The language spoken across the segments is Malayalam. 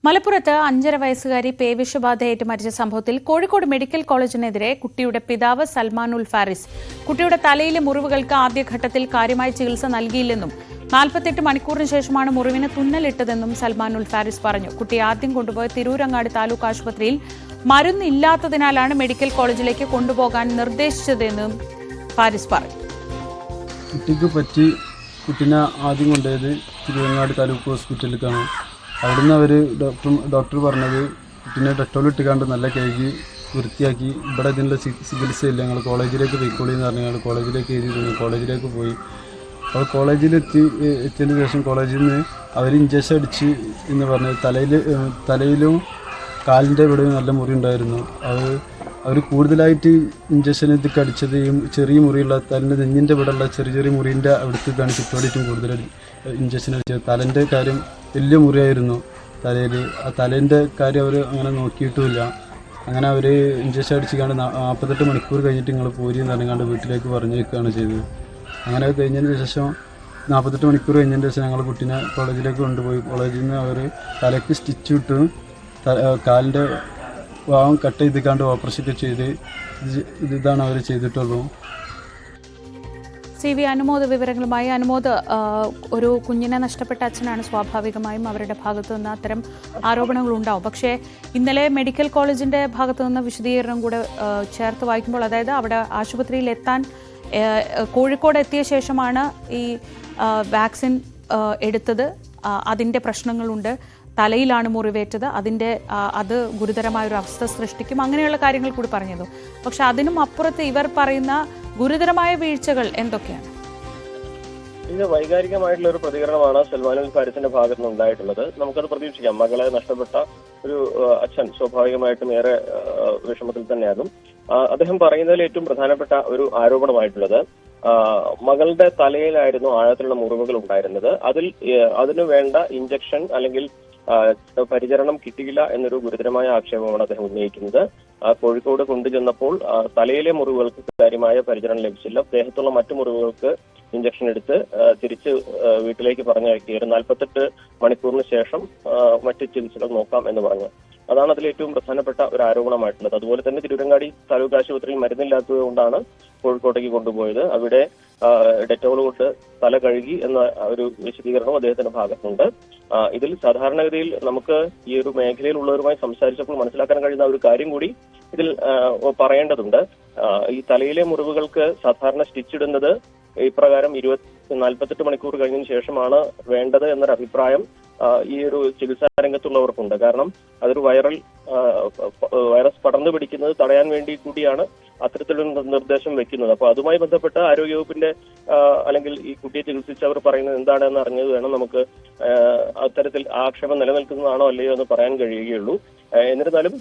മലപ്പുറത്ത് 5.5 വയസ്സുകാരി പേവിഷബാധയേറ്റ് മരിച്ച സംഭവത്തിൽ കോഴിക്കോട് മെഡിക്കൽ കോളേജിനെതിരെ കുട്ടിയുടെ പിതാവ് സൽമാനുൽ ഫാരിസ് കുട്ടിയുടെ തലയിലെ മുറിവുകൾക്ക് ആദ്യഘട്ടത്തിൽ കാര്യമായ ചികിത്സ നൽകിയില്ലെന്നും 48 മണിക്കൂറിന് ശേഷമാണ് മുറിവിന് തുന്നലിട്ടതെന്നും സൽമാനുൽ ഫാരിസ് പറഞ്ഞു. കുട്ടിയെ ആദ്യം കൊണ്ടുപോയ തിരൂരങ്ങാടി താലൂക്ക് ആശുപത്രിയിൽ മരുന്നില്ലാത്തതിനാലാണ് മെഡിക്കൽ കോളേജിലേക്ക് കൊണ്ടുപോകാൻ നിർദ്ദേശിച്ചതെന്നും ഫാരിസ് പറഞ്ഞു. കുട്ടിനെ ആദ്യം കൊണ്ടുപോയത് തിരുവങ്ങാട് താലൂക്ക് ഹോസ്പിറ്റലിലേക്കാണ്. അവിടുന്ന് അവർ ഡോക്ടർ പറഞ്ഞത് കുട്ടീനെ ഡെറ്റോൾ ഇട്ടുകൊണ്ട് നല്ല കഴുകി വൃത്തിയാക്കി ഇവിടെ ഇതിനുള്ള ചികിത്സയില്ല, ഞങ്ങൾ കോളേജിലേക്ക് പോയിക്കോളി എന്ന് പറഞ്ഞ് ഞങ്ങൾ കോളേജിലേക്ക് എഴുതി കോളേജിലേക്ക് പോയി. അപ്പോൾ എത്തിയതിന് ശേഷം കോളേജിൽ നിന്ന് അവർ ഇഞ്ചക്ഷൻ അടിച്ച് എന്ന് പറഞ്ഞ് തലയിലും കാലിൻ്റെ ഇവിടെ നല്ല മുറി ഉണ്ടായിരുന്നു. അവർ കൂടുതലായിട്ട് ഇഞ്ചക്ഷൻ ഇതൊക്കെ അടിച്ചത് ഈ ചെറിയ മുറിയുള്ള തലിൻ്റെ നെഞ്ഞിൻ്റെ ഇവിടെ ഉള്ള ചെറിയ മുറിൻ്റെ അവിടത്തേക്കാണ് ചുറ്റോടിയിട്ടും കൂടുതൽ ഇഞ്ചക്ഷൻ അടിച്ചത്. തലൻ്റെ കാര്യം വലിയ മുറിയായിരുന്നു തലയിൽ. ആ തലേൻ്റെ കാര്യം അവർ അങ്ങനെ നോക്കിയിട്ടുമില്ല. അങ്ങനെ അവർ ഇഞ്ചക്ഷൻ അടിച്ചിക്കാണ്ട് 48 മണിക്കൂർ കഴിഞ്ഞിട്ട് നിങ്ങൾ പോരി എന്ന് പറഞ്ഞാണ്ട് വീട്ടിലേക്ക് പറഞ്ഞേക്കുകയാണ് ചെയ്തത്. അങ്ങനെ കഴിഞ്ഞതിന് ശേഷം 48 മണിക്കൂർ കഴിഞ്ഞതിന് ശേഷം ഞങ്ങൾ കുട്ടീനെ കോളേജിലേക്ക് കൊണ്ടുപോയി. കോളേജിൽ നിന്ന് അവർ തലയ്ക്ക് സ്റ്റിച്ച് ഇട്ട് കാലിൻ്റെ ഭാഗം കട്ട് ചെയ്തിക്കാണ്ട് ഓപ്പറേഷൻ ചെയ്ത് ഇതാണ് അവർ ചെയ്തിട്ടുള്ളൂ. CV അനുമോദ് വിവരങ്ങളുമായി. അനുമോദ്, ഒരു കുഞ്ഞിനെ നഷ്ടപ്പെട്ട അച്ഛനാണ്, സ്വാഭാവികമായും അവരുടെ ഭാഗത്തു നിന്ന് അത്തരം ആരോപണങ്ങൾ ഉണ്ടാവും. പക്ഷേ ഇന്നലെ മെഡിക്കൽ കോളേജിൻ്റെ ഭാഗത്തു നിന്ന് വിശദീകരണം കൂടെ ചേർത്ത് വായിക്കുമ്പോൾ, അതായത് അവിടെ ആശുപത്രിയിൽ എത്താൻ കോഴിക്കോട് എത്തിയ ശേഷമാണ് ഈ വാക്സിൻ എടുത്തത്, അതിൻ്റെ പ്രശ്നങ്ങളുണ്ട്, തലയിലാണ് മുറിവേറ്റത്, അത് ഗുരുതരമായൊരു അവസ്ഥ സൃഷ്ടിക്കും, അങ്ങനെയുള്ള കാര്യങ്ങൾ കൂടി പറഞ്ഞതു. പക്ഷെ അതിനും അപ്പുറത്ത് ഇവർ പറയുന്ന ഗുരുതരമായ വീഴ്ചകൾ എന്തൊക്കെയാണ്? ഇത് വൈകാരികമായിട്ടുള്ള ഒരു പ്രതികരണമാണ് സൽമാനുൽ ഫാരിസിന്റെ ഭാഗത്ത് നിന്ന് ഉണ്ടായിട്ടുള്ളത്. നമുക്കത് പ്രതീക്ഷിക്കാം. മകളെ നഷ്ടപ്പെട്ട ഒരു അച്ഛൻ സ്വാഭാവികമായിട്ടും ഏറെ വിഷമത്തിൽ തന്നെയാകും. അദ്ദേഹം പറയുന്നതിൽ ഏറ്റവും പ്രധാനപ്പെട്ട ഒരു ആരോപണമായിട്ടുള്ളത് മകളുടെ തലയിലായിരുന്നു ആഴത്തിലുള്ള മുറിവുകൾ ഉണ്ടായിരുന്നത്. അതിനു വേണ്ട ഇഞ്ചക്ഷൻ അല്ലെങ്കിൽ പരിചരണം കിട്ടിയില്ല എന്നൊരു ഗുരുതരമായ ആക്ഷേപമാണ് അദ്ദേഹം ഉന്നയിക്കുന്നത്. കോഴിക്കോട് കൊണ്ടുചെന്നപ്പോൾ തലയിലെ മുറിവുകൾക്ക് കാര്യമായ പരിചരണം ലഭിച്ചില്ല. ദേഹത്തുള്ള മറ്റു മുറിവുകൾക്ക് ഇഞ്ചക്ഷൻ എടുത്ത് തിരിച്ച് വീട്ടിലേക്ക് പറഞ്ഞയക്കുകയായിരുന്നു. 48 മണിക്കൂറിന് ശേഷം മറ്റ് ചികിത്സകൾ നോക്കാം എന്ന് പറഞ്ഞു. അതാണ് അതിൽ ഏറ്റവും പ്രധാനപ്പെട്ട ഒരു ആരോപണമായിട്ടുള്ളത്. അതുപോലെ തന്നെ തിരൂരങ്ങാടി താലൂക്ക് ആശുപത്രിയിൽ മരുന്നില്ലാത്തത് കൊണ്ടാണ് കോഴിക്കോട്ടേക്ക് കൊണ്ടുപോയത്. അവിടെ ഡെറ്റോൾ കൊണ്ട് തല കഴുകി എന്ന ഒരു വിശദീകരണവും അദ്ദേഹത്തിന്റെ ഭാഗത്തുണ്ട്. ഇതിൽ സാധാരണഗതിയിൽ നമുക്ക് ഈ ഒരു മേഖലയിലുള്ളവരുമായി സംസാരിച്ചപ്പോൾ മനസ്സിലാക്കാൻ കഴിയുന്ന ഒരു കാര്യം കൂടി ഇതിൽ പറയേണ്ടതുണ്ട്. ഈ തലയിലെ മുറിവുകൾക്ക് സാധാരണ സ്റ്റിച്ച് ഇടുന്നത് ഇപ്രകാരം 48 മണിക്കൂർ കഴിഞ്ഞതിന് ശേഷമാണ് വേണ്ടത് എന്നൊരു അഭിപ്രായം ഈ ഒരു ചികിത്സാ രംഗത്തുള്ളവർക്കുണ്ട്. കാരണം അതൊരു വൈറസ് പടർന്നു പിടിക്കുന്നത് തടയാൻ വേണ്ടി കൂടിയാണ് അത്തരത്തിലൊരു നിർദ്ദേശം വെക്കുന്നത്. അപ്പൊ അതുമായി ബന്ധപ്പെട്ട് ആരോഗ്യവകുപ്പിന്റെ അല്ലെങ്കിൽ ഈ കുട്ടിയെ ചികിത്സിച്ചവർ പറയുന്നത് എന്താണെന്ന് അറിഞ്ഞത് വേണം നമുക്ക് അത്തരത്തിൽ ആക്ഷേപം നിലനിൽക്കുന്നതാണോ അല്ലയോ എന്ന് പറയാൻ കഴിയുകയുള്ളൂ. എന്നിരുന്നാലും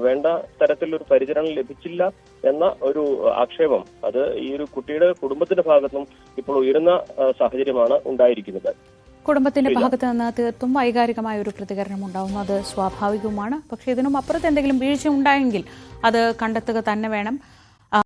വേണ്ട തരത്തിലൊരു പരിചരണം ലഭിച്ചില്ല എന്ന ഒരു ആക്ഷേപം അത് ഈ ഒരു കുട്ടിയുടെ കുടുംബത്തിന്റെ ഭാഗത്തും ഇപ്പോൾ ഉയരുന്ന സാഹചര്യമാണ് ഉണ്ടായിരിക്കുന്നത്. കുടുംബത്തിന്റെ ഭാഗത്ത് നിന്ന് തീർത്തും വൈകാരികമായ ഒരു പ്രതികരണം ഉണ്ടാവുന്നു, അത് സ്വാഭാവികവുമാണ്. പക്ഷേ ഇതിനും അപ്പുറത്ത് എന്തെങ്കിലും വീഴ്ച ഉണ്ടായെങ്കിൽ അത് കണ്ടെത്തുക തന്നെ വേണം.